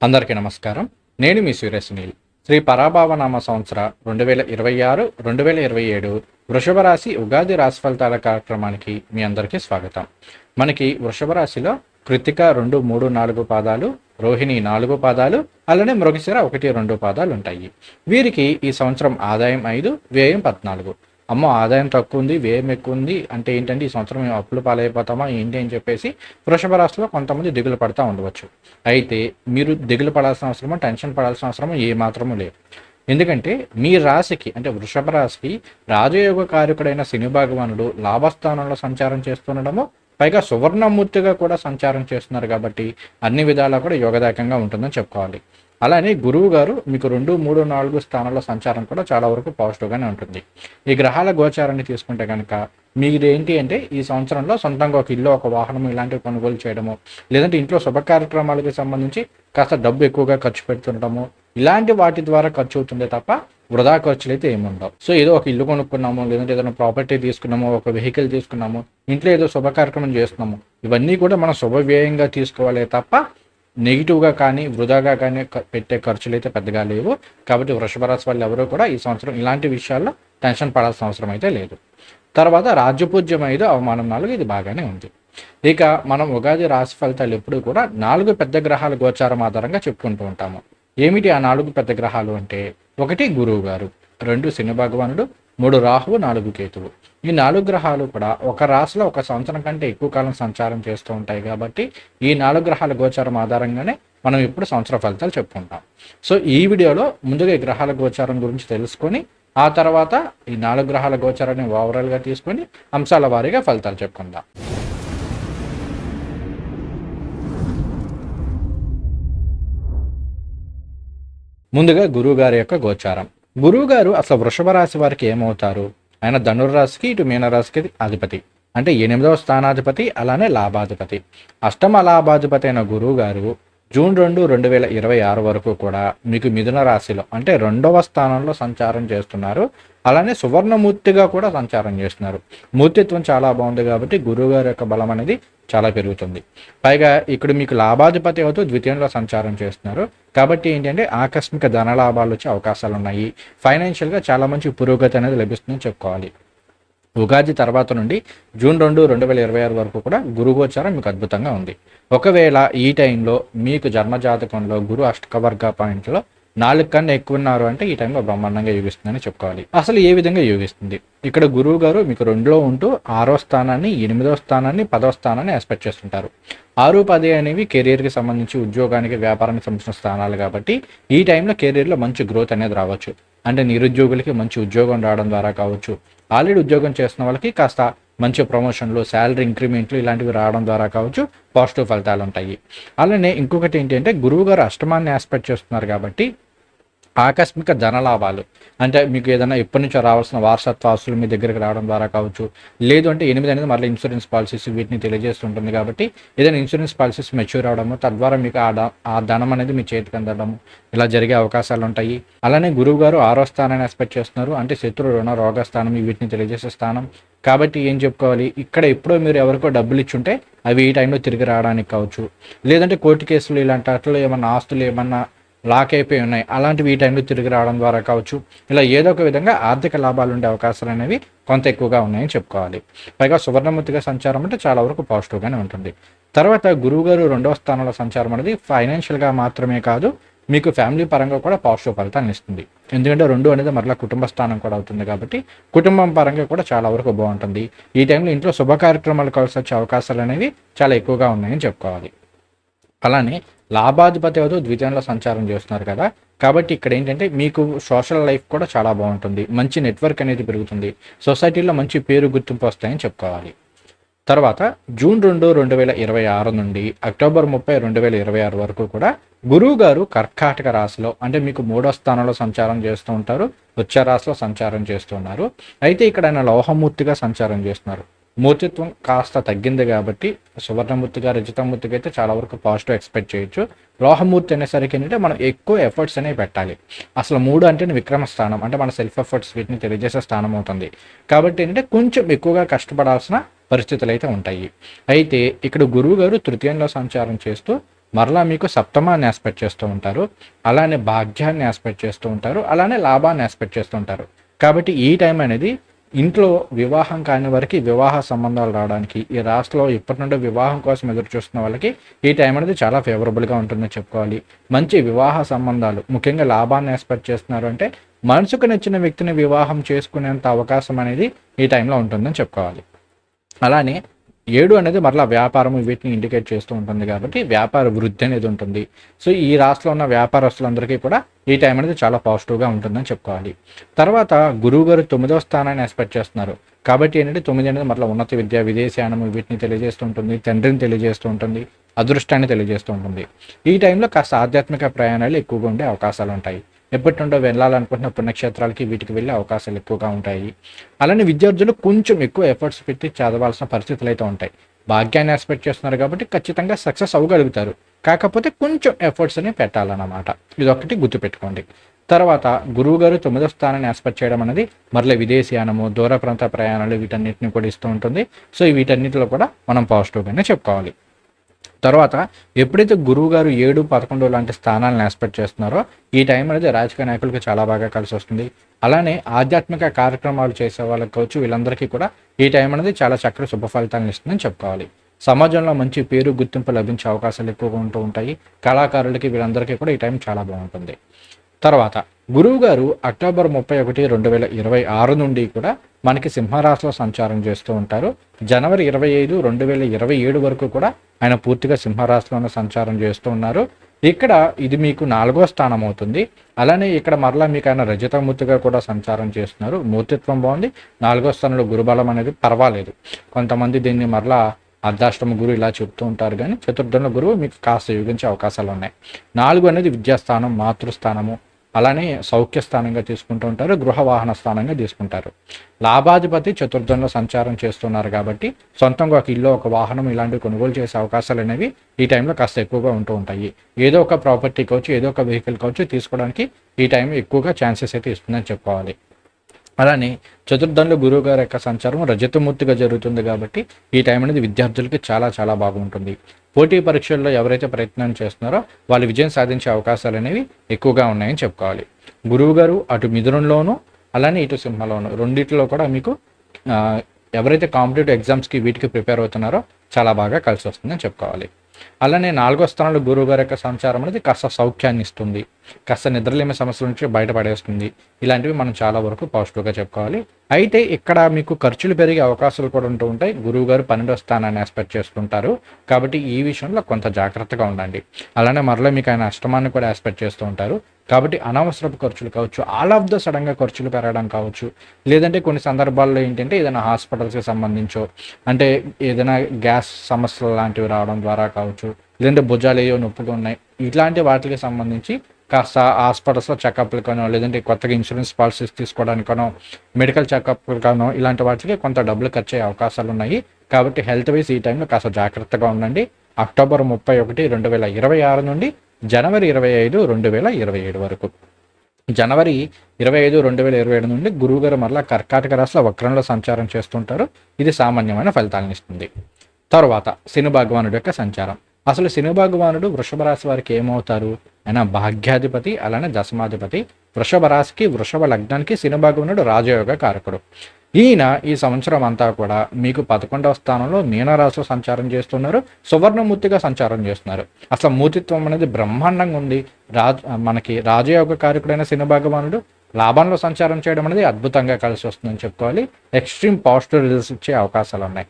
అందరికీ నమస్కారం. నేను మీ సురేష్. శ్రీ పరాభావనామ సంవత్సర 2026 2027 వృషభ రాశి ఉగాది రాశి ఫలితాల కార్యక్రమానికి మీ అందరికీ స్వాగతం. మనకి వృషభ రాశిలో కృత్తిక 2, 3, 4 పాదాలు, రోహిణి 4 పాదాలు, అలానే మృగశిర 1, 2 పాదాలు ఉంటాయి. వీరికి ఈ సంవత్సరం ఆదాయం 5, వ్యయం 14. ఆదాయం తక్కువ ఉంది, వ్యయం ఎక్కువ ఉంది అంటే ఏంటంటే ఈ సంవత్సరం మేము అప్పులు పాలైపోతామా ఏంటి అని చెప్పేసి వృషభ రాశిలో కొంతమంది దిగులు పడతా ఉండవచ్చు. అయితే మీరు దిగులు పడాల్సిన అవసరమో, టెన్షన్ పడాల్సిన అవసరమో ఏమాత్రమూ లేదు. ఎందుకంటే మీ రాశికి అంటే వృషభ రాశికి రాజయోగ కారకుడైన శని భగవానుడు లాభస్థానంలో సంచారం చేస్తుండడము, పైగా సువర్ణమూర్తిగా కూడా సంచారం చేస్తున్నారు కాబట్టి అన్ని విధాలా కూడా యోగదాయకంగా ఉంటుందని చెప్పుకోవాలి. అలానే గురువు గారు మీకు 2, 3, 4 స్థానాల్లో సంచారం కూడా చాలా వరకు పాజిటివ్గానే ఉంటుంది. ఈ గ్రహాల గోచారాన్ని తీసుకుంటే కనుక మీరేంటి అంటే ఈ సంవత్సరంలో సొంతంగా ఒక ఇల్లు, ఒక వాహనం ఇలాంటివి కొనుగోలు చేయడము, లేదంటే ఇంట్లో శుభ కార్యక్రమాలకు సంబంధించి కాస్త డబ్బు ఎక్కువగా ఖర్చు పెడుతుండటము, ఇలాంటి వాటి ద్వారా ఖర్చు అవుతుందే తప్ప వృధా ఖర్చులు అయితే ఏముండవు. సో ఏదో ఒక ఇల్లు కొనుక్కున్నాము, లేదంటే ఏదైనా ప్రాపర్టీ తీసుకున్నాము, ఒక వెహికల్ తీసుకున్నాము, ఇంట్లో ఏదో శుభ కార్యక్రమం చేస్తున్నాము, ఇవన్నీ కూడా మనం శుభ వ్యయంగా తీసుకోవాలే తప్ప నెగిటివ్గా కానీ వృధాగా కానీ పెట్టే ఖర్చులు అయితే పెద్దగా లేవు. కాబట్టి వృషభ రాశి వాళ్ళు ఎవరూ కూడా ఈ సంవత్సరం ఇలాంటి విషయాల్లో టెన్షన్ పడాల్సిన అవసరం అయితే లేదు. తర్వాత రాజ్యపూజ్యం 5, అవమానం 4, ఇది బాగానే ఉంది. ఇక మనం ఉగాది రాశి ఫలితాలు ఎప్పుడు కూడా 4 పెద్ద గ్రహాల గోచారం ఆధారంగా చెప్పుకుంటూ ఉంటాము. ఏమిటి ఆ 4 పెద్ద గ్రహాలు అంటే, 1 గురువు గారు, 2 శని భగవానుడు, 3 రాహువు, 4 కేతువు. ఈ 4 గ్రహాలు కూడా ఒక రాశిలో ఒక సంవత్సరం కంటే ఎక్కువ కాలం సంచారం చేస్తూ ఉంటాయి కాబట్టి ఈ 4 గ్రహాల గోచారం ఆధారంగానే మనం ఇప్పుడు సంవత్సర ఫలితాలు చెప్పుకుంటాం. సో ఈ వీడియోలో ముందుగా ఈ గ్రహాల గోచారం గురించి తెలుసుకొని ఆ తర్వాత ఈ 4 గ్రహాల గోచారాన్ని ఓవరాల్గా తీసుకొని అంశాల వారీగా ఫలితాలు చెప్పుకుందాం. ముందుగా గురువు గారి యొక్క గోచారం. గురువు గారు అసలు వృషభ రాశి వారికి ఏమవుతారు? ఆయన ధనుర్రాశికి, ఇటు మీనరాశికి అధిపతి, అంటే 8వ స్థానాధిపతి, అలానే లాభాధిపతి. అష్టమ లాభాధిపతి అయిన గురువు గారు జూన్ 2, 2026 వరకు కూడా మీకు మిథున రాశిలో అంటే 2వ స్థానంలో సంచారం చేస్తున్నారు. అలానే సువర్ణమూర్తిగా కూడా సంచారం చేస్తున్నారు. మూర్తిత్వం చాలా బాగుంది కాబట్టి గురువుగారి యొక్క బలం అనేది చాలా పెరుగుతుంది. పైగా ఇక్కడ మీకు లాభాధిపతి అవుతూ ద్వితీయంలో సంచారం చేస్తున్నారు కాబట్టి ఏంటంటే ఆకస్మిక ధన లాభాలు వచ్చే అవకాశాలు ఉన్నాయి. ఫైనాన్షియల్గా చాలా మంచి పురోగతి అనేది లభిస్తుందని చెప్పుకోవాలి. ఉగాది తర్వాత నుండి జూన్ 2, 2026 వరకు కూడా గురుగోచారం మీకు అద్భుతంగా ఉంది. ఒకవేళ ఈ టైంలో మీకు జన్మజాతకంలో గురు అష్టకవర్గ పాయింట్లో 4 కన్నా ఎక్కువ ఉన్నారు అంటే ఈ టైంలో బ్రహ్మాండంగా యోగిస్తుందని చెప్పుకోవాలి. అసలు ఏ విధంగా యోగిస్తుంది? ఇక్కడ గురువు గారు మీకు 2లో ఉంటూ 6వ స్థానాన్ని, 8వ స్థానాన్ని, 10వ స్థానాన్ని ఎక్స్పెక్ట్ చేస్తుంటారు. 6, 10 అనేవి కెరీర్కి సంబంధించి ఉద్యోగానికి, వ్యాపారానికి సంబంధించిన స్థానాలు కాబట్టి ఈ టైంలో కెరీర్లో మంచి గ్రోత్ అనేది రావచ్చు. అంటే నిరుద్యోగులకి మంచి ఉద్యోగం రావడం ద్వారా కావచ్చు, ఆల్రెడీ ఉద్యోగం చేస్తున్న వాళ్ళకి కాస్త మంచి ప్రమోషన్లు, శాలరీ ఇంక్రిమెంట్లు ఇలాంటివి రావడం ద్వారా కావచ్చు పాజిటివ్ ఫలితాలు ఉంటాయి. అలానే ఇంకొకటి ఏంటి అంటే గురువు గారు అష్టమాన్ని ఆస్పెక్ట్ చేస్తున్నారు కాబట్టి ఆకస్మిక ధనలాభాలు, అంటే మీకు ఏదైనా ఎప్పటి నుంచో రావాల్సిన వారసత్వ ఆస్తులు మీ దగ్గరికి రావడం ద్వారా కావచ్చు, లేదు అంటే 8 అనేది మళ్ళీ ఇన్సూరెన్స్ పాలసీస్ వీటిని తెలియజేస్తుంటుంది కాబట్టి ఏదైనా ఇన్సూరెన్స్ పాలసీస్ మెచ్యూర్ అవడము, తద్వారా మీకు ఆ ధనం అనేది మీ చేతికి అందడము ఇలా జరిగే అవకాశాలు ఉంటాయి. అలానే గురువు గారు 6వ స్థానాన్ని ఎక్స్పెక్ట్ చేస్తున్నారు, అంటే శత్రు, రుణ, రోగ స్థానం వీటిని తెలియజేసే స్థానం కాబట్టి ఏం చెప్పుకోవాలి, ఇక్కడ ఎప్పుడో మీరు ఎవరికో డబ్బులు ఇచ్చుంటే అవి ఈ టైంలో తిరిగి రావడానికి కావచ్చు, లేదంటే కోర్టు కేసులు ఇలాంటి అట్లా ఏమన్నా ఆస్తులు ఏమన్నా లాక్ అయిపోయి ఉన్నాయి అలాంటివి ఈ టైంలో తిరిగి రావడం ద్వారా కావచ్చు, ఇలా ఏదో ఒక విధంగా ఆర్థిక లాభాలు ఉండే అవకాశాలు అనేవి కొంత ఎక్కువగా ఉన్నాయని చెప్పుకోవాలి. పైగా సువర్ణమూర్తిగా సంచారం అంటే చాలా వరకు పాజిటివ్గానే ఉంటుంది. తర్వాత గురువుగారు 2వ స్థానంలో సంచారం అనేది ఫైనాన్షియల్గా మాత్రమే కాదు, మీకు ఫ్యామిలీ పరంగా కూడా పాజిటివ్ ఫలితాన్ని ఇస్తుంది. ఎందుకంటే 2 అనేది మరలా కుటుంబ స్థానం కూడా అవుతుంది కాబట్టి కుటుంబం పరంగా కూడా చాలా వరకు బాగుంటుంది. ఈ టైంలో ఇంట్లో శుభ కార్యక్రమాలు కలిసి వచ్చే అవకాశాలు అనేవి చాలా ఎక్కువగా ఉన్నాయని చెప్పుకోవాలి. అలానే లాభాధిపతి అవుతూ ద్వితీయంలో సంచారం చేస్తున్నారు కదా కాబట్టి ఇక్కడ ఏంటంటే మీకు సోషల్ లైఫ్ కూడా చాలా బాగుంటుంది, మంచి నెట్వర్క్ అనేది పెరుగుతుంది, సొసైటీలో మంచి పేరు గుర్తింపు వస్తాయని చెప్పుకోవాలి. తర్వాత జూన్ 2, 2026 నుండి అక్టోబర్ 30, 2026 వరకు కూడా గురువు గారు కర్కాటక రాశిలో అంటే మీకు 3వ స్థానంలో సంచారం చేస్తూ ఉంటారు, వృశ్చిక రాశిలో సంచారం చేస్తున్నారు. అయితే ఇక్కడ ఆయన లోహమూర్తిగా సంచారం చేస్తున్నారు. మూర్తిత్వం కాస్త తగ్గింది కాబట్టి సువర్ణమూర్తిగా, రజితమూర్తిగా అయితే చాలా వరకు పాజిటివ్ ఎక్స్పెక్ట్ చేయొచ్చు. లోహమూర్తి అనేసరికి ఏంటంటే మనం ఎక్కువ ఎఫర్ట్స్ అనేవి పెట్టాలి. అసలు 3 అంటే విక్రమ స్థానం, అంటే మన సెల్ఫ్ ఎఫర్ట్స్ వీటిని తెలియజేసే స్థానం అవుతుంది కాబట్టి ఏంటంటే కొంచెం ఎక్కువగా కష్టపడాల్సిన పరిస్థితులు అయితే ఉంటాయి. అయితే ఇక్కడ గురువు గారు తృతీయంలో సంచారం చేస్తూ మరలా మీకు సప్తమాన్ని ఆస్పెక్ట్ చేస్తూ ఉంటారు, అలానే భాగ్యాన్ని ఆస్పెక్ట్ చేస్తూ ఉంటారు, అలానే లాభాన్ని ఆస్పెక్ట్ చేస్తూ ఉంటారు. కాబట్టి ఈ టైం అనేది ఇంట్లో వివాహం కాని వారికి వివాహ సంబంధాలు రావడానికి, ఈ రాశిలో ఇప్పటి నుండి వివాహం కోసం ఎదురు చూస్తున్న వాళ్ళకి ఈ టైం అనేది చాలా ఫేవరబుల్గా ఉంటుందని చెప్పుకోవాలి. మంచి వివాహ సంబంధాలు, ముఖ్యంగా లాభాన్ని ఎక్స్పెక్ట్ చేస్తున్నారు అంటే మనసుకు నచ్చిన వ్యక్తిని వివాహం చేసుకునేంత అవకాశం అనేది ఈ టైంలో ఉంటుందని చెప్పుకోవాలి. అలానే 7 అనేది మరలా వ్యాపారం వీటిని ఇండికేట్ చేస్తూ ఉంటుంది కాబట్టి వ్యాపార వృద్ధి అనేది ఉంటుంది. సో ఈ రాశిలో ఉన్న వ్యాపారస్తులందరికీ కూడా ఈ టైం అనేది చాలా పాజిటివ్గా ఉంటుందని చెప్పుకోవాలి. తర్వాత గురువు గారు 9వ స్థానాన్ని ఎక్స్పెక్ట్ చేస్తున్నారు కాబట్టి ఏంటంటే 9 అనేది మరలా ఉన్నత విద్య, విదేశయానము వీటిని తెలియజేస్తూ ఉంటుంది, తండ్రిని తెలియజేస్తూ ఉంటుంది, అదృష్టాన్ని తెలియజేస్తూ ఉంటుంది. ఈ టైంలో కాస్త ఆధ్యాత్మిక ప్రయాణాలు ఎక్కువగా ఉండే అవకాశాలు ఉంటాయి. ఎప్పటి నుండో వెళ్ళాలనుకుంటున్న పుణ్యక్షేత్రాలకి వీటికి వెళ్ళే అవకాశాలు ఎక్కువగా ఉంటాయి. అలానే విద్యార్థులు కొంచెం ఎక్కువ ఎఫర్ట్స్ పెట్టి చదవాల్సిన పరిస్థితులు అయితే ఉంటాయి. భాగ్యాన్ని ఎక్స్పెక్ట్ చేస్తున్నారు కాబట్టి ఖచ్చితంగా సక్సెస్ అవ్వగలుగుతారు. కాకపోతే కొంచెం ఎఫర్ట్స్ అని పెట్టాలన్నమాట. ఇదొకటి గుర్తుపెట్టుకోండి. తర్వాత గురువు గారు 9వ స్థానాన్ని ఎక్స్పెక్ట్ చేయడం అనేది మరలా విదేశీయానము, దూర ప్రాంత ప్రయాణాలు వీటన్నిటిని కూడా ఇస్తూ ఉంటుంది. సో వీటన్నిటిలో కూడా మనం పాజిటివ్గానే చెప్పుకోవాలి. తర్వాత ఎప్పుడైతే గురువు గారు 7, 11 లాంటి స్థానాలను ఎక్స్పెక్ట్ చేస్తున్నారో ఈ టైం అనేది రాజకీయ నాయకులకు చాలా బాగా కలిసి వస్తుంది. అలానే ఆధ్యాత్మిక కార్యక్రమాలు చేసే వాళ్ళకి కావచ్చు, వీళ్ళందరికీ కూడా ఈ టైం అనేది చాలా చక్కటి శుభ ఫలితాలను ఇస్తుందని చెప్పుకోవాలి. సమాజంలో మంచి పేరు, గుర్తింపు లభించే అవకాశాలు ఎక్కువగా ఉంటూ ఉంటాయి. కళాకారులకి వీళ్ళందరికీ కూడా ఈ టైం చాలా బాగుంటుంది. తర్వాత గురువు గారు అక్టోబర్ 31, 2026 నుండి కూడా మనకి సింహరాశిలో సంచారం చేస్తూ ఉంటారు. జనవరి 25, 2027 వరకు కూడా ఆయన పూర్తిగా సింహరాశిలోనే సంచారం చేస్తూ ఉన్నారు. ఇక్కడ ఇది మీకు 4వ స్థానం అవుతుంది. అలానే ఇక్కడ మరలా మీకు ఆయన రజతమూర్తిగా కూడా సంచారం చేస్తున్నారు. మూర్తిత్వం బాగుంది. 4వ స్థానంలో గురుబలం అనేది పర్వాలేదు. కొంతమంది దీన్ని మరలా అర్ధాష్టమ గురువు ఇలా చెప్తూ ఉంటారు, కానీ చతుర్థంలో గురువు మీకు కాస్త యోగించే అవకాశాలు ఉన్నాయి. 4 అనేది విద్యాస్థానం, మాతృస్థానము, అలానే సౌఖ్య స్థానంగా తీసుకుంటూ ఉంటారు, గృహ వాహన స్థానంగా తీసుకుంటారు. లాభాధిపతి చతుర్థంలో సంచారం చేస్తున్నారు కాబట్టి సొంతంగా ఒక ఇల్లు, ఒక వాహనం ఇలాంటివి కొనుగోలు చేసే అవకాశాలు అనేవి ఈ టైంలో కాస్త ఎక్కువగా ఉంటూ ఉంటాయి. ఏదో ఒక ప్రాపర్టీ కావచ్చు, ఏదో ఒక వెహికల్ కావచ్చు తీసుకోవడానికి ఈ టైం ఎక్కువగా ఛాన్సెస్ అయితే ఇస్తుందని చెప్పుకోవాలి. అలానే చతుర్థంలో గురువు గారి యొక్క సంచారం రజతమూర్తిగా జరుగుతుంది కాబట్టి ఈ టైం అనేది విద్యార్థులకి చాలా చాలా బాగుంటుంది. పోటీ పరీక్షల్లో ఎవరైతే ప్రయత్నం చేస్తున్నారో వాళ్ళు విజయం సాధించే అవకాశాలు అనేవి ఎక్కువగా ఉన్నాయని చెప్పుకోవాలి. గురువు గారు అటు మిథునంలోనూ అలానే ఇటు సింహంలోనూ రెండిట్లో కూడా మీకు ఎవరైతే కాంపిటేటివ్ ఎగ్జామ్స్కి వీటికి ప్రిపేర్ అవుతున్నారో చాలా బాగా కలిసి వస్తుందని చెప్పుకోవాలి. అలానే 4వ స్థానంలో గురువు గారి యొక్క సంచారం అనేది కాస్త సౌఖ్యాన్ని ఇస్తుంది, కాస్త నిద్రలేమి సమస్యల నుంచి బయటపడేస్తుంది. ఇలాంటివి మనం చాలా వరకు పాజిటివ్గా చెప్పుకోవాలి. అయితే ఇక్కడ మీకు ఖర్చులు పెరిగే అవకాశాలు కూడా ఉంటూ ఉంటాయి. గురువు గారు 12వ స్థానాన్ని ఎక్స్పెక్ట్ చేస్తుంటారు కాబట్టి ఈ విషయంలో కొంత జాగ్రత్తగా ఉండండి. అలానే మరలా మీకు ఆయన అష్టమాన్ని కూడా ఎక్స్పెక్ట్ చేస్తూ ఉంటారు కాబట్టి అనవసరపు ఖర్చులు కావచ్చు, ఆల్ ఆఫ్ ద సడన్గా ఖర్చులు పెరగడం కావచ్చు, లేదంటే కొన్ని సందర్భాల్లో ఏంటంటే ఏదైనా హాస్పిటల్స్కి సంబంధించో, అంటే ఏదైనా గ్యాస్ సమస్యలు లాంటివి రావడం ద్వారా కావచ్చు, లేదంటే భుజాలు ఏవో నొప్పిగా ఉన్నాయి, ఇట్లాంటి వాటికి సంబంధించి కాస్త హాస్పిటల్స్లో చెకప్లకనో, లేదంటే కొత్తగా ఇన్సూరెన్స్ పాలసీస్ తీసుకోవడానికనో, మెడికల్ చెకప్లకనో ఇలాంటి వాటికి కొంత డబ్బులు ఖర్చు అయ్యే అవకాశాలు ఉన్నాయి. కాబట్టి హెల్త్ వైజ్ ఈ టైంలో కాస్త జాగ్రత్తగా ఉండండి. అక్టోబర్ 31, 2026 నుండి జనవరి 25, 2027 వరకు. జనవరి 25, 2027 నుండి గురువుగారు మరలా కర్కాటక రాశిలో వక్రంలో సంచారం చేస్తుంటారు. ఇది సామాన్యమైన ఫలితాలను ఇస్తుంది. తర్వాత శని భగవానుడి యొక్క సంచారం. అసలు శని భగవానుడు వృషభ రాశి వారికి ఏమవుతారు? ఆయన భాగ్యాధిపతి, అలానే దశమాధిపతి. వృషభ రాశికి, వృషభ లగ్నానికి శని భగవానుడు రాజయోగ కారకుడు. ఈయన ఈ సంవత్సరం అంతా కూడా మీకు 11వ స్థానంలో మీనరాశిలో సంచారం చేస్తున్నారు, సువర్ణమూర్తిగా సంచారం చేస్తున్నారు. అసలు మూర్తిత్వం అనేది బ్రహ్మాండంగా ఉంది. మనకి రాజయోగ కారకుడైన శని భగవానుడు లాభంలో సంచారం చేయడం అనేది అద్భుతంగా కలిసి వస్తుందని చెప్పుకోవాలి. ఎక్స్ట్రీమ్ పాజిటివ్ రిజల్ట్స్ ఇచ్చే అవకాశాలు ఉన్నాయి.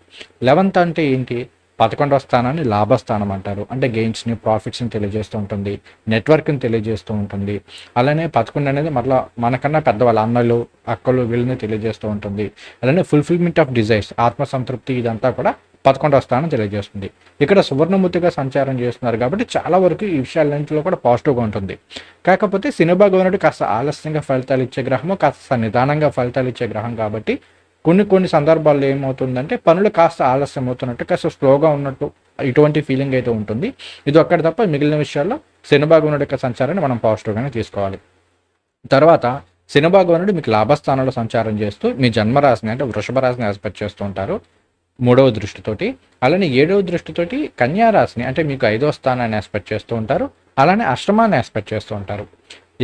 11th అంటే ఏంటి? 11వ స్థానాన్ని లాభస్థానం అంటారు. అంటే గెయిన్స్ని, ప్రాఫిట్స్ని తెలియజేస్తూ ఉంటుంది, నెట్వర్క్ని తెలియజేస్తూ ఉంటుంది. అలానే 11 అనేది మరలా మనకన్నా పెద్దవాళ్ళ అన్నలు, అక్కలు వీళ్ళని తెలియజేస్తూ ఉంటుంది. అలానే ఫుల్ఫిల్మెంట్ ఆఫ్ డిజైర్స్, ఆత్మసంతృప్తి, ఇదంతా కూడా 11వ స్థానం తెలియజేస్తుంది. ఇక్కడ సువర్ణమూర్తిగా సంచారం చేస్తున్నారు కాబట్టి చాలా వరకు ఈ విషయాలన్నింటిలో కూడా పాజిటివ్గా ఉంటుంది. కాకపోతే శని భగవానుడు కాస్త ఆలస్యంగా ఫలితాలు ఇచ్చే గ్రహము, కాస్త నిదానంగా ఫలితాలు ఇచ్చే గ్రహం కాబట్టి కొన్ని సందర్భాల్లో ఏమవుతుందంటే పనులు కాస్త ఆలస్యం అవుతున్నట్టు, కాస్త స్లోగా ఉన్నట్టు ఇటువంటి ఫీలింగ్ అయితే ఉంటుంది. ఇది ఒక్కటి తప్ప మిగిలిన విషయాల్లో శని భగవానుడి యొక్క సంచారాన్ని మనం పాజిటివ్గానే తీసుకోవాలి. తర్వాత శని భగవానుడు మీకు లాభస్థానంలో సంచారం చేస్తూ మీ జన్మరాశిని అంటే వృషభ రాశిని ఎక్స్పెక్ట్ చేస్తూ ఉంటారు. మూడవ దృష్టితోటి. అలానే 7వ దృష్టితోటి కన్యా రాశిని, అంటే మీకు 5వ స్థానాన్ని ఆస్పెక్ట్ చేస్తూ ఉంటారు. అలానే అష్టమాన్ని ఆస్పెక్ట్ చేస్తూ ఉంటారు.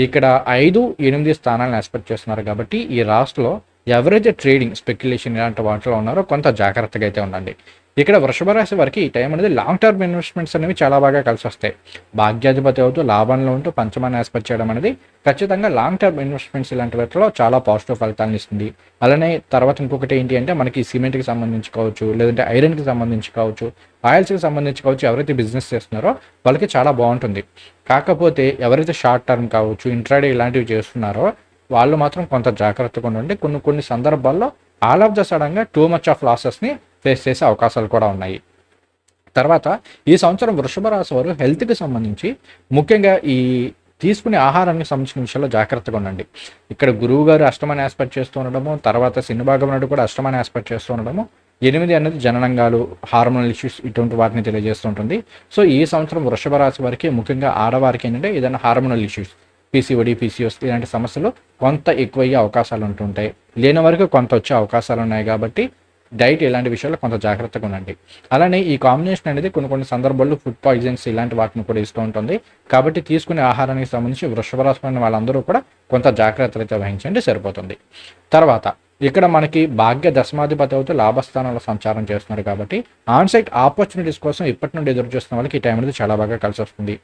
ఇక్కడ 5, 8 స్థానాలను ఆస్పెక్ట్ చేస్తున్నారు కాబట్టి ఈ రాశిలో ఎవరైతే ట్రేడింగ్, స్పెక్యులేషన్ ఇలాంటి వాటిలో ఉన్నారో కొంత జాగ్రత్తగా అయితే ఉండండి. ఇక్కడ వృషభ రాశి వారికి ఈ టైం అనేది లాంగ్ టర్మ్ ఇన్వెస్ట్మెంట్స్ అనేవి చాలా బాగా కలిసి వస్తాయి. భాగ్యాధిపతి అవుతూ లాభంలో ఉంటూ పంచమాన్ని ఆస్పెక్ట్ చేయడం అనేది ఖచ్చితంగా లాంగ్ టర్మ్ ఇన్వెస్ట్మెంట్స్ ఇలాంటి వాటిలో చాలా పాజిటివ్ ఫలితాలను ఇస్తుంది. అలానే తర్వాత ఇంకొకటి ఏంటి అంటే మనకి సిమెంట్కి సంబంధించి కావచ్చు, లేదంటే ఐరన్కి సంబంధించి కావచ్చు, ఆయిల్స్కి సంబంధించి కావచ్చు, ఎవరైతే బిజినెస్ చేస్తున్నారో వాళ్ళకి చాలా బాగుంటుంది. కాకపోతే ఎవరైతే షార్ట్ టర్మ్ కావచ్చు, ఇంట్రాడే ఇలాంటివి చేస్తున్నారో వాళ్ళు మాత్రం కొంత జాగ్రత్తగా ఉండండి. కొన్ని సందర్భాల్లో ఆల్ ఆఫ్ ద సడన్గా టూ మచ్ ఆఫ్ లాసెస్ని ఫేస్ చేసే అవకాశాలు కూడా ఉన్నాయి. తర్వాత ఈ సంవత్సరం వృషభ రాశి వారు హెల్త్కి సంబంధించి ముఖ్యంగా ఈ తీసుకునే ఆహారానికి సంబంధించిన విషయాల్లో జాగ్రత్తగా ఉండండి. ఇక్కడ గురువు గారు అష్టమాన్ని ఆస్పెక్ట్ చేస్తూ ఉండడము, తర్వాత శని భాగం కూడా అష్టమాన్ని ఆస్పెక్ట్ చేస్తూ ఉండడము, 8 అనేది జననంగాలు, హార్మోనల్ ఇష్యూస్ ఇటువంటి వాటిని తెలియజేస్తుంటుంది. సో ఈ సంవత్సరం వృషభ రాశి వారికి ముఖ్యంగా ఆడవారికి ఏంటంటే ఏదైనా హార్మోనల్ ఇష్యూస్, పీసీఓడి, పీసీఓస్ ఇలాంటి సమస్యలు కొంత ఎక్కువయ్యే అవకాశాలు ఉంటుంటాయి. లేని వరకు కొంత వచ్చే అవకాశాలు ఉన్నాయి కాబట్టి డైట్ ఇలాంటి విషయాల్లో కొంత జాగ్రత్తగా ఉండండి. అలానే ఈ కాంబినేషన్ అనేది కొన్ని సందర్భాల్లో ఫుడ్ పాయిజన్స్ ఇలాంటి వాటిని కూడా ఇస్తూ ఉంటుంది. కాబట్టి తీసుకునే ఆహారానికి సంబంధించి వృషభ రాశి వాళ్ళందరూ కూడా కొంత జాగ్రత్తలు అయితే వహించండి, సరిపోతుంది. తర్వాత ఇక్కడ మనకి భాగ్య దశమాధిపతి అవుతూ లాభస్థానంలో సంచారం చేస్తున్నారు కాబట్టి ఆన్సైట్ ఆపర్చునిటీస్ కోసం ఇప్పటి నుండి ఎదురు చూస్తున్న వాళ్ళకి ఈ టైం అనేది చాలా బాగా కలిసి వస్తుంది.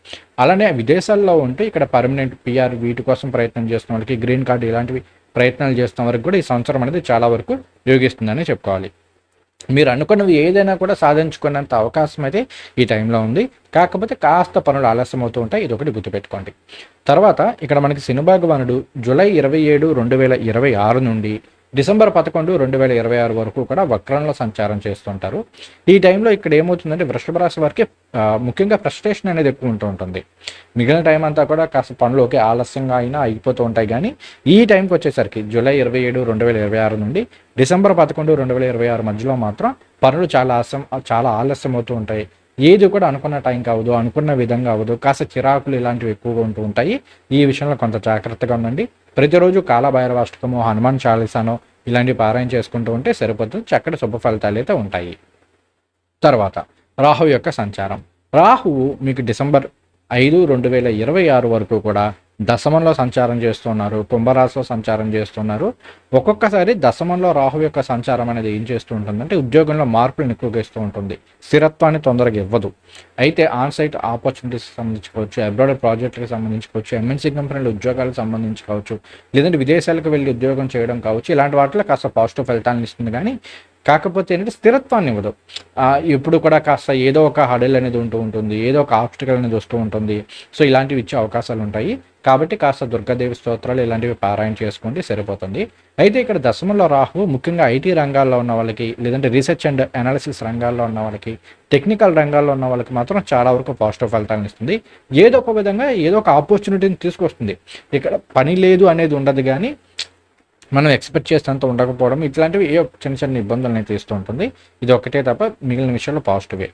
అలానే విదేశాల్లో ఉంటూ ఇక్కడ పర్మనెంట్ పిఆర్ వీటి కోసం ప్రయత్నం చేస్తున్న వాళ్ళకి, గ్రీన్ కార్డు ఇలాంటివి ప్రయత్నాలు చేస్తున్న వరకు కూడా ఈ సంవత్సరం అనేది చాలా వరకు యోగిస్తుందని చెప్పుకోవాలి. మీరు అనుకున్నవి ఏదైనా కూడా సాధించుకున్నంత అవకాశం అయితే ఈ టైంలో ఉంది. కాకపోతే కాస్త పనులు ఆలస్యం అవుతూ ఉంటాయి, ఇది ఒకటి గుర్తుపెట్టుకోండి. తర్వాత ఇక్కడ మనకి శని భగవానుడు జూలై 27, 2026 నుండి డిసెంబర్ 11, 2026 వరకు కూడా వక్రంలో సంచారం చేస్తుంటారు. ఈ టైంలో ఇక్కడ ఏమవుతుందంటే వృషభ రాశి వారికి ముఖ్యంగా ఫ్రస్ట్రేషన్ అనేది ఎక్కువ ఉంటూ ఉంటుంది. మిగిలిన టైం అంతా కూడా కాస్త పనులు ఒకే ఆలస్యంగా అయినా అయిపోతూ ఉంటాయి. కానీ ఈ టైంకి వచ్చేసరికి జూలై 27, 2026 నుండి డిసెంబర్ 11, 2026 మధ్యలో మాత్రం పనులు చాలా ఆలస్యం అవుతూ ఉంటాయి. ఏది కూడా అనుకున్న టైం కావదు, అనుకున్న విధంగా అవ్వదు, కాస్త చిరాకులు ఇలాంటివి ఎక్కువగా ఉంటూ ఉంటాయి. ఈ విషయంలో కొంత జాగ్రత్తగా ఉండండి. ప్రతిరోజు కాలభైరవాష్టకము, హనుమాన్ చాలీసానో ఇలాంటివి పారాయణ చేసుకుంటూ ఉంటే సరిపోతుంది. చక్కటి శుభ ఫలితాలు అయితే ఉంటాయి. తర్వాత రాహువు యొక్క సంచారం. రాహువు మీకు డిసెంబర్ 5, 2026 వరకు కూడా దశమంలో సంచారం చేస్తున్నారు, కుంభరాశిలో సంచారం చేస్తున్నారు. ఒక్కొక్కసారి దశమంలో రాహు యొక్క సంచారం అనేది ఏం చేస్తూ ఉంటుందంటే ఉద్యోగంలో మార్పులను ఎక్కువగా ఇస్తూ ఉంటుంది, స్థిరత్వాన్ని తొందరగా ఇవ్వదు. అయితే ఆన్సైట్ ఆపర్చునిటీస్కి సంబంధించుకోవచ్చు, అబ్రాడ్ ప్రాజెక్టులకు సంబంధించుకోవచ్చు, ఎంఎన్సీ కంపెనీల ఉద్యోగాలకు సంబంధించుకోవచ్చు, లేదంటే విదేశాలకు వెళ్ళి ఉద్యోగం చేయడం కావచ్చు, ఇలాంటి వాటిలో కాస్త పాజిటివ్ ఫలితాలను ఇస్తుంది. కానీ కాకపోతే ఏంటంటే స్థిరత్వాన్ని ఇవ్వదు. ఇప్పుడు కూడా కాస్త ఏదో ఒక హడల్ అనేది ఉంటూ ఉంటుంది, ఏదో ఒక ఆబ్స్టికల్ అనేది వస్తూ ఉంటుంది. సో ఇలాంటివి ఇచ్చే అవకాశాలు ఉంటాయి. కాబట్టి కాస్త దుర్గాదేవి స్తోత్రాలు ఇలాంటివి పారాయణ చేసుకోండి, సరిపోతుంది. అయితే ఇక్కడ దశమంలో రాహు ముఖ్యంగా ఐటీ రంగాల్లో ఉన్న వాళ్ళకి, లేదంటే రీసెర్చ్ అండ్ అనాలిసిస్ రంగాల్లో ఉన్న వాళ్ళకి, టెక్నికల్ రంగాల్లో ఉన్న వాళ్ళకి మాత్రం చాలా వరకు పాజిటివ్ ఫలితాలను ఇస్తుంది. ఏదో ఒక విధంగా ఏదో ఒక ఆపర్చునిటీని తీసుకొస్తుంది. ఇక్కడ పని లేదు అనేది ఉండదు, కానీ మనం ఎక్స్పెక్ట్ చేసినంత ఉండకపోవడం ఇట్లాంటివి ఏ చిన్న ఇబ్బందులను అయితే ఇస్తూ ఉంటుంది. ఇది ఒకటే తప్ప మిగిలిన విషయంలో పాజిటివే.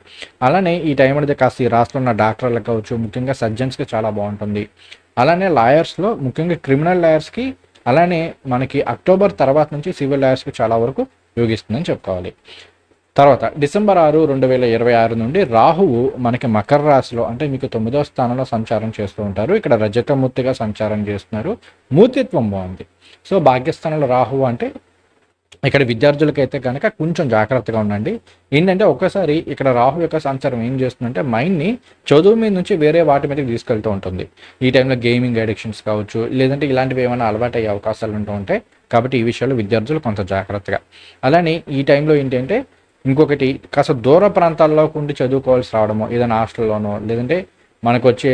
అలానే ఈ టైం అనేది కాస్త ఈ రాష్ట్రంలో ఉన్న డాక్టర్లకు కావచ్చు, ముఖ్యంగా సర్జన్స్కి చాలా బాగుంటుంది. అలానే లాయర్స్లో ముఖ్యంగా క్రిమినల్ లాయర్స్కి, అలానే మనకి అక్టోబర్ తర్వాత నుంచి సివిల్ లాయర్స్కి చాలా వరకు యోగిస్తుందని చెప్పుకోవాలి. తర్వాత డిసెంబర్ 6, 2026 నుండి రాహువు మనకి మకర రాశిలో, అంటే మీకు 9వ స్థానంలో సంచారం చేస్తూ ఉంటారు. ఇక్కడ రజతమూర్తిగా సంచారం చేస్తున్నారు. మూర్తిత్వం బాగుంది. సో భాగ్యస్థానంలో రాహువు అంటే ఇక్కడ విద్యార్థులకైతే కనుక కొంచెం జాగ్రత్తగా ఉండండి. ఏంటంటే ఒక్కసారి ఇక్కడ రాహు యొక్క సంచారం ఏం చేస్తుందంటే మైండ్ని చదువు మీద నుంచి వేరే వాటి మీదకి తీసుకెళ్తూ ఉంటుంది. ఈ టైంలో గేమింగ్ అడిక్షన్స్ కావచ్చు, లేదంటే ఇలాంటివి ఏమైనా అలవాటు అయ్యే అవకాశాలు ఉంటూ ఉంటాయి. కాబట్టి ఈ విషయాల్లో విద్యార్థులు కొంత జాగ్రత్తగా. అలానే ఈ టైంలో ఏంటంటే ఇంకొకటి కాస్త దూర ప్రాంతాల్లో ఉండి చదువుకోవాల్సి రావడము, ఏదైనా హాస్టల్లోనో లేదంటే మనకు వచ్చే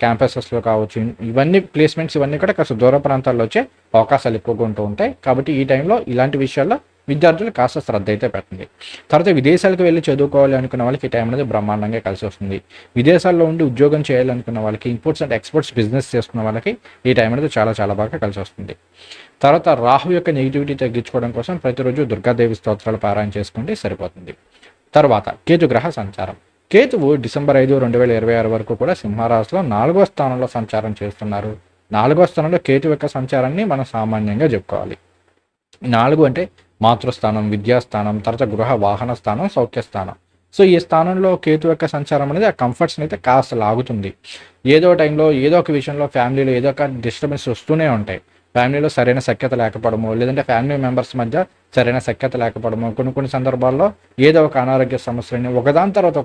క్యాంపసెస్లో కావచ్చు, ఇవన్నీ ప్లేస్మెంట్స్ ఇవన్నీ కూడా కాస్త దూర ప్రాంతాల్లో వచ్చే అవకాశాలు ఎక్కువగా ఉంటూ ఉంటాయి. కాబట్టి ఈ టైంలో ఇలాంటి విషయాల్లో విద్యార్థులు కాస్త శ్రద్ధ అయితే పెట్టండి. తర్వాత విదేశాలకు వెళ్ళి చదువుకోవాలి అనుకున్న వాళ్ళకి ఈ టైం అనేది బ్రహ్మాండంగా కలిసి వస్తుంది. విదేశాల్లో ఉండి ఉద్యోగం చేయాలనుకున్న వాళ్ళకి, ఇంపోర్ట్స్ అండ్ ఎక్స్పోర్ట్స్ బిజినెస్ చేసుకున్న వాళ్ళకి ఈ టైం అనేది చాలా బాగా కలిసి వస్తుంది. తర్వాత రాహు యొక్క నెగిటివిటీ తగ్గించుకోవడం కోసం ప్రతిరోజు దుర్గాదేవి స్తోత్రాలు పారాయణ చేసుకుంటే సరిపోతుంది. తర్వాత కేతుగ్రహ సంచారం. కేతువు డిసెంబర్ 5, 2026 వరకు కూడా సింహరాశిలో 4వ స్థానంలో సంచారం చేస్తున్నారు. 4వ స్థానంలో కేతు యొక్క సంచారాన్ని మనం సామాన్యంగా చెప్పుకోవాలి. 4 అంటే మాతృస్థానం, విద్యాస్థానం, తర్వాత గృహ వాహన స్థానం, సౌఖ్యస్థానం. సో ఈ స్థానంలో కేతు యొక్క సంచారం అనేది ఆ కంఫర్ట్స్ని అయితే కాస్త లాగుతుంది. ఏదో టైంలో ఏదో ఒక విషయంలో ఫ్యామిలీలో ఏదో ఒక డిస్టర్బెన్స్ వస్తూనే ఉంటాయి. ఫ్యామిలీలో సరైన సఖ్యత లేకపోవడము, లేదంటే ఫ్యామిలీ మెంబర్స్ మధ్య సరైన సఖ్యత లేకపోవడము, కొన్ని సందర్భాల్లో ఏదో ఒక అనారోగ్య సమస్యలని ఒకదాని తర్వాత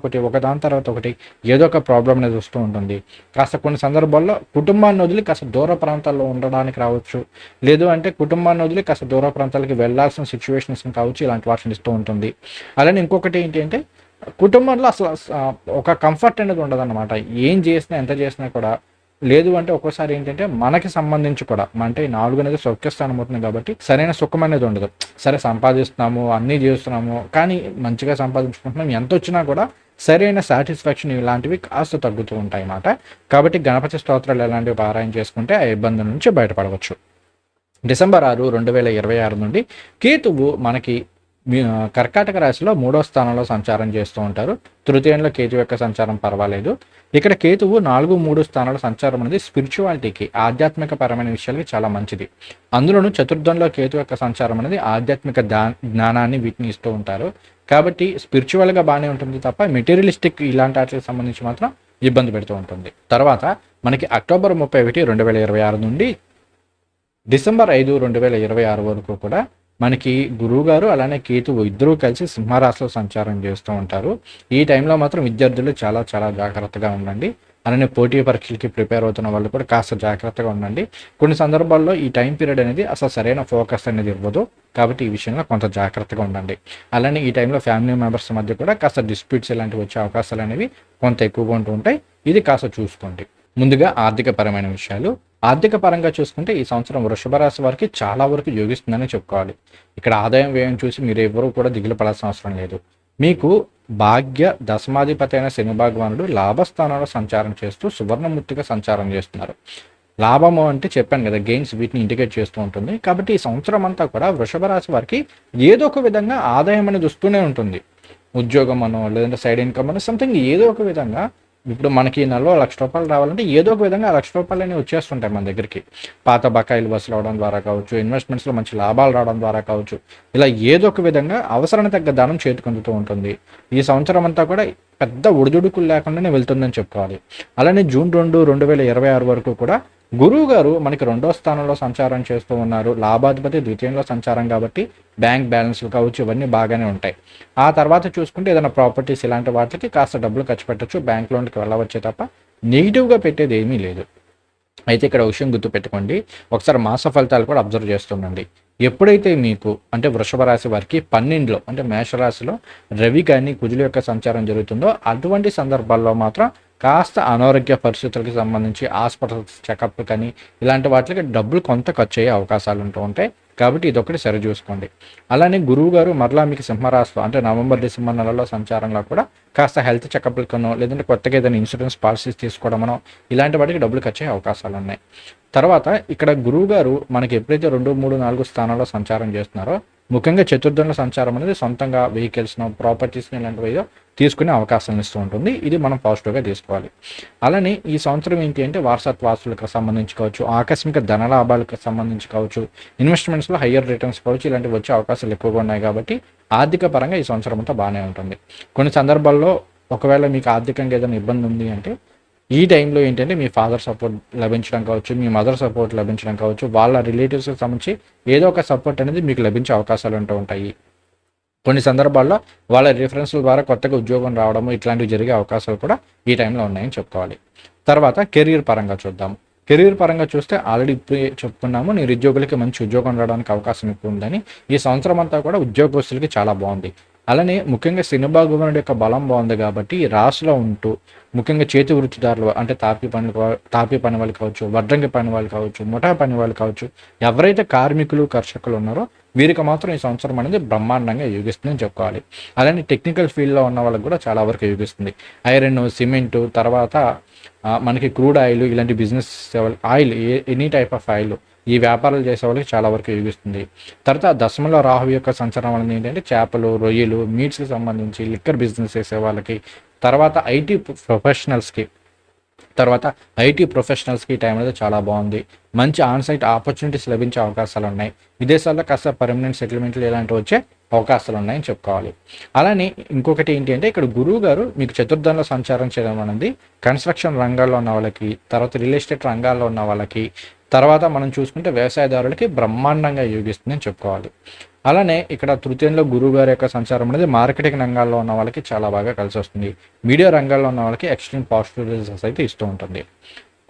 ఒకటి ఏదో ఒక ప్రాబ్లం అనేది వస్తూ ఉంటుంది. కాస్త కొన్ని సందర్భాల్లో కుటుంబాన్ని వదిలి కాస్త దూర ప్రాంతాల్లో ఉండడానికి రావచ్చు, లేదు అంటే కుటుంబాన్ని వదిలి కాస్త దూర ప్రాంతాలకి వెళ్ళాల్సిన సిచ్యువేషన్స్ కావచ్చు, ఇలాంటి వాటిని ఇస్తూ ఉంటుంది. అలానే ఇంకొకటి ఏంటి అంటే కుటుంబంలో అసలు ఒక కంఫర్ట్ అనేది ఉండదన్నమాట. ఏం చేసినా ఎంత చేసినా కూడా, లేదు అంటే ఒక్కోసారి ఏంటంటే మనకి సంబంధించి కూడా అంటే 4 అనేది సౌఖ్యస్థానం అవుతుంది కాబట్టి సరైన సుఖం అనేది ఉండదు. సరే సంపాదిస్తున్నాము, అన్నీ చేస్తున్నాము, కానీ మంచిగా సంపాదించుకుంటున్నాం, ఎంత వచ్చినా కూడా సరైన సాటిస్ఫాక్షన్ ఇలాంటివి కాస్త తగ్గుతూ ఉంటాయి అన్నమాట. కాబట్టి గణపతి స్తోత్రాలు ఎలాంటివి పారాయణ చేసుకుంటే ఆ ఇబ్బంది నుంచి బయటపడవచ్చు. డిసెంబర్ 6, 2026 నుండి కేతువు మనకి కర్కాటక రాశిలో 3వ స్థానంలో సంచారం చేస్తూ ఉంటారు. తృతీయంలో కేతు యొక్క సంచారం పర్వాలేదు. ఇక్కడ కేతువు 4, 3 స్థానాల సంచారం అనేది స్పిరిచువాలిటీకి, ఆధ్యాత్మిక పరమైన విషయాలకి చాలా మంచిది. అందులోనూ చతుర్థంలో కేతు యొక్క సంచారం అనేది ఆధ్యాత్మిక జ్ఞానాన్ని వీటిని ఇస్తూ ఉంటారు. కాబట్టి స్పిరిచువల్గా బాగానే ఉంటుంది తప్ప మెటీరియలిస్టిక్ ఇలాంటి వాటికి సంబంధించి మాత్రం ఇబ్బంది పెడుతూ ఉంటుంది. తర్వాత మనకి అక్టోబర్ 31, 2026 నుండి డిసెంబర్ 5, 2026 వరకు కూడా మనకి గురువుగారు అలానే కేతువు ఇద్దరూ కలిసి సింహరాశిలో సంచారం చేస్తూ ఉంటారు. ఈ టైంలో మాత్రం విద్యార్థులు చాలా చాలా జాగ్రత్తగా ఉండండి. అలానే పోటీ పరీక్షలకి ప్రిపేర్ అవుతున్న వాళ్ళు కూడా కాస్త జాగ్రత్తగా ఉండండి. కొన్ని సందర్భాల్లో ఈ టైం పీరియడ్ అనేది అసలు సరైన ఫోకస్ అనేది ఇవ్వదు. కాబట్టి ఈ విషయంలో కొంత జాగ్రత్తగా ఉండండి. అలానే ఈ టైంలో ఫ్యామిలీ మెంబర్స్ మధ్య కూడా కాస్త డిస్ప్యూట్స్ ఇలాంటివి వచ్చే అవకాశాలు అనేవి కొంత ఎక్కువగా ఉంటూ ఉంటాయి. ఇది కాస్త చూసుకోండి. ముందుగా ఆర్థిక పరమైన విషయాలు. ఆర్థిక పరంగా చూసుకుంటే ఈ సంవత్సరం వృషభ రాశి వారికి చాలా వరకు యోగిస్తుందని చెప్పుకోవాలి. ఇక్కడ ఆదాయం వ్యయం చూసి మీరు ఎవరూ కూడా దిగులు పడాల్సిన అవసరం లేదు. మీకు భాగ్య దశమాధిపతి అయిన శని భగవానుడు లాభస్థానంలో సంచారం చేస్తూ సువర్ణమూర్తిగా సంచారం చేస్తున్నారు. లాభము అంటే చెప్పాను కదా, గెయిన్స్, వీటిని ఇండికేట్ చేస్తూ ఉంటుంది. కాబట్టి ఈ సంవత్సరం అంతా కూడా వృషభ రాశి వారికి ఏదో ఒక విధంగా ఆదాయం అనేది వస్తూనే ఉంటుంది. ఉద్యోగం అనో లేదంటే సైడ్ ఇన్కమ్ అనో సంథింగ్ ఏదో ఒక విధంగా. ఇప్పుడు మనకి నెలలో ₹1,00,000 రావాలంటే ఏదో ఒక విధంగా ₹1,00,000 అనేవి వచ్చేస్తుంటాయి మన దగ్గరికి. పాత బకాయిలు వసూలు అవడం ద్వారా కావచ్చు, ఇన్వెస్ట్మెంట్స్లో మంచి లాభాలు రావడం ద్వారా కావచ్చు, ఇలా ఏదో ఒక విధంగా అవసరానికి తగ్గ ధనం చేతికి అందుతూ ఉంటుంది. ఈ సంవత్సరం అంతా కూడా పెద్ద ఒడిదుడుకులు లేకుండానే వెళ్తుందని చెప్పుకోవాలి. అలానే జూన్ 2, 2026 వరకు కూడా గురువు గారు మనకి 2వ స్థానంలో సంచారం చేస్తూ ఉన్నారు. లాభాధిపతి ద్వితీయంలో సంచారం కాబట్టి బ్యాంక్ బ్యాలెన్స్లు కావచ్చు, ఇవన్నీ బాగానే ఉంటాయి. ఆ తర్వాత చూసుకుంటే ఏదైనా ప్రాపర్టీస్ ఇలాంటి వాటికి కాస్త డబ్బులు ఖర్చు పెట్టచ్చు, బ్యాంక్ లోన్కి వెళ్ళవచ్చే తప్ప నెగిటివ్గా పెట్టేది ఏమీ లేదు. అయితే ఇక్కడ విషయం గుర్తుపెట్టుకోండి, ఒకసారి మాస ఫలితాలు కూడా అబ్జర్వ్ చేస్తుండండి. ఎప్పుడైతే మీకు అంటే వృషభ రాశి వారికి 12లో అంటే మేషరాశిలో రవి కానీ కుజుల యొక్క సంచారం జరుగుతుందో అటువంటి సందర్భాల్లో మాత్రం కాస్త అనారోగ్య పరిస్థితులకు సంబంధించి హాస్పిటల్ చెకప్ కానీ ఇలాంటి వాటికి డబ్బులు కొంత ఖర్చు అయ్యే అవకాశాలు ఉంటూ ఉంటాయి. కాబట్టి ఇదొకటి సరి చూసుకోండి. అలానే గురువు గారు మరలా మీకు సింహరాశిలో అంటే నవంబర్, డిసెంబర్ నెలలో సంచారంలో కూడా కాస్త హెల్త్ చెకప్లకనో లేదంటే కొత్తగా ఏదైనా ఇన్సూరెన్స్ పాలసీస్ తీసుకోవడమనో ఇలాంటి వాటికి డబ్బులు ఖర్చు అయ్యే అవకాశాలు ఉన్నాయి. తర్వాత ఇక్కడ గురువు గారు మనకి ఎప్పుడైతే 2, 3, 4 స్థానాల్లో సంచారం చేస్తున్నారో ముఖ్యంగా చతుర్థంలో సంచారం అనేది సొంతంగా వెహికల్స్ను, ప్రాపర్టీస్ని ఇలాంటివి తీసుకునే అవకాశాలను ఇస్తూ ఉంటుంది. ఇది మనం పాజిటివ్గా తీసుకోవాలి. అలానే ఈ సంవత్సరం ఏంటి అంటే వారసత్వాసులకు సంబంధించి కావచ్చు, ఆకస్మిక ధనలాభాలకు సంబంధించి కావచ్చు, ఇన్వెస్ట్మెంట్స్లో హయ్యర్ రిటర్న్స్ కావచ్చు, ఇలాంటివి వచ్చే అవకాశాలు ఎక్కువగా ఉన్నాయి. కాబట్టి ఆర్థిక పరంగా ఈ సంవత్సరం అంతా బాగానే ఉంటుంది. కొన్ని సందర్భాల్లో ఒకవేళ మీకు ఆర్థికంగా ఏదైనా ఇబ్బంది ఉంది అంటే ఈ టైంలో ఏంటంటే మీ ఫాదర్ సపోర్ట్ లభించడం కావచ్చు, మీ మదర్ సపోర్ట్ లభించడం కావచ్చు, వాళ్ళ రిలేటివ్స్కి సంబంధించి ఏదో ఒక సపోర్ట్ అనేది మీకు లభించే అవకాశాలు ఉంటూ ఉంటాయి. కొన్ని సందర్భాల్లో వాళ్ళ రిఫరెన్స్ల ద్వారా కొత్తగా ఉద్యోగం రావడము ఇట్లాంటివి జరిగే అవకాశాలు కూడా ఈ టైంలో ఉన్నాయని చెప్పుకోవాలి. తర్వాత కెరీర్ పరంగా చూద్దాము. కెరీర్ పరంగా చూస్తే ఆల్రెడీ ఇప్పుడు చెప్పుకున్నాము, నిరుద్యోగులకి మంచి ఉద్యోగం రావడానికి అవకాశం ఎక్కువ ఉందని. ఈ సంవత్సరం అంతా కూడా ఉద్యోగస్తులకి చాలా బాగుంది. అలానే ముఖ్యంగా శని భగవానుడి యొక్క బలం బాగుంది కాబట్టి రాశిలో ఉంటూ ముఖ్యంగా చేతి వృత్తిదారులు అంటే తాపి పని వాళ్ళు కావచ్చు, వడ్రంగి పని వాళ్ళు కావచ్చు, ముఠా పని వాళ్ళు కావచ్చు, ఎవరైతే కార్మికులు కర్షకులు ఉన్నారో వీరికి మాత్రం ఈ సంవత్సరం అనేది బ్రహ్మాండంగా యోగిస్తుందని చెప్పుకోవాలి. అలానే టెక్నికల్ ఫీల్డ్లో ఉన్న వాళ్ళకి కూడా చాలా వరకు యోగిస్తుంది. ఐరన్, సిమెంటు, తర్వాత మనకి క్రూడ్ ఆయిల్ ఇలాంటి business oil, any type of oil ఈ వ్యాపారాలు చేసే వాళ్ళకి చాలా వరకు యోగిస్తుంది. తర్వాత దశమలో రాహు యొక్క సంచారం వల్ల ఏంటంటే చేపలు, రొయ్యలు, మీట్స్కి సంబంధించి లిక్కర్ బిజినెస్ చేసే వాళ్ళకి, తర్వాత ఐటీ ప్రొఫెషనల్స్కి తర్వాత ఐటీ ప్రొఫెషనల్స్కి ఈ టైం అనేది చాలా బాగుంది. మంచి ఆన్సైట్ ఆపర్చునిటీస్ లభించే అవకాశాలు ఉన్నాయి. విదేశాల్లో కాస్త పర్మనెంట్ సెటిల్మెంట్లు ఇలాంటివి వచ్చే అవకాశాలు ఉన్నాయని చెప్పుకోవాలి. అలానే ఇంకొకటి ఏంటి అంటే ఇక్కడ గురువు గారు మీకు చతుర్థంలో సంచారం చేయడం అనేది కన్స్ట్రక్షన్ రంగాల్లో ఉన్న వాళ్ళకి, తర్వాత రియల్ ఎస్టేట్ రంగాల్లో ఉన్న వాళ్ళకి, తర్వాత మనం చూసుకుంటే వ్యవసాయదారులకి బ్రహ్మాండంగా యోగిస్తుందని చెప్పుకోవాలి. అలానే ఇక్కడ తృతీయంలో గురువు గారి యొక్క సంచారం అనేది మార్కెటింగ్ రంగాల్లో ఉన్న వాళ్ళకి చాలా బాగా కలిసి వస్తుంది. మీడియా రంగాల్లో ఉన్న వాళ్ళకి ఎక్స్ట్రీమ్ పాజిటివ్ రిజల్ట్స్ అయితే ఇస్తూ ఉంటుంది.